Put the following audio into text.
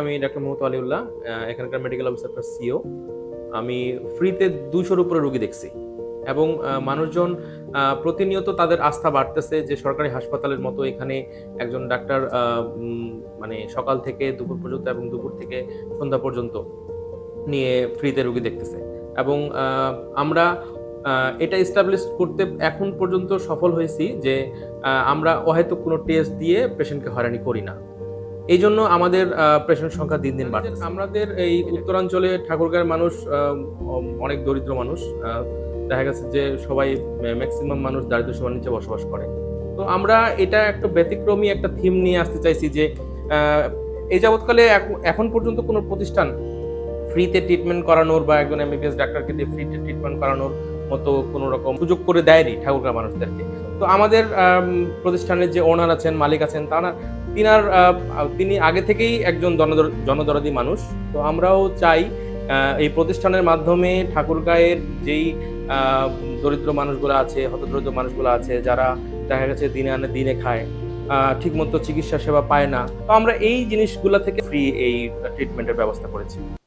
আমি ডাক্তার মোহাম্মদ আলিউল্লাহ, এখানকার medical officer plus CO. আমি ফ্রিতে 200-র উপরে রোগী দেখছি এবং মানুষজন প্রতিনিয়ত তাদের আস্থা বাড়তেছে যে সরকারি হাসপাতালের মতো এখানে একজন ডাক্তার মানে সকাল থেকে দুপুর পর্যন্ত এবং দুপুর থেকে সন্ধ্যা পর্যন্ত নিয়ে ফ্রিতে রোগী দেখতেছে এবং আমরা এটা এস্টাবলিশ করতে এখন পর্যন্ত সফল হয়েছি যে আমরা অহেতুক কোনো টেস্ট দিয়ে পেশেন্টকে হয়রানি করি না। এই জন্য আমাদের পেশেন্ট সংখ্যা দিন দিন বাড়ছে। আমাদের এই উত্তরাঞ্চলে ঠাকুরগাঁয়ের মানুষ অনেক দরিদ্র মানুষ। দেখা গেছে যে সবাই ম্যাক্সিমাম মানুষ দারিদ্র্য সীমার নিচে বসবাস করে। তো আমরা এটা একটা ব্যতিক্রমী একটা থিম নিয়ে আসতে চাইছি যে এই যাবৎকালে এখন পর্যন্ত কোনো প্রতিষ্ঠান ফ্রিতে ট্রিটমেন্ট করানোর বা একজন এমবিবিএস ডাক্তারকে দিয়ে ফ্রিতে ট্রিটমেন্ট করানোর মতো কোনো রকম সুযোগ করে দেয়নি ঠাকুরগাঁও মানুষদেরকে। তো আমাদের প্রতিষ্ঠানের যে ওনার আছেন, মালিক আছেন, তিনি আগে থেকেই একজন জনদরদি মানুষ। তো আমরাও চাই এই প্রতিষ্ঠানের মাধ্যমে ঠাকুরগাঁয়ের যেই দরিদ্র মানুষগুলো আছে, হতদরিদ্র মানুষগুলো আছে, যারা দেখা গেছে দিনে আনে দিনে খায়, ঠিকমতো চিকিৎসা সেবা পায় না, তো আমরা এই জিনিসগুলো থেকে ফ্রি এই ট্রিটমেন্টের ব্যবস্থা করেছি।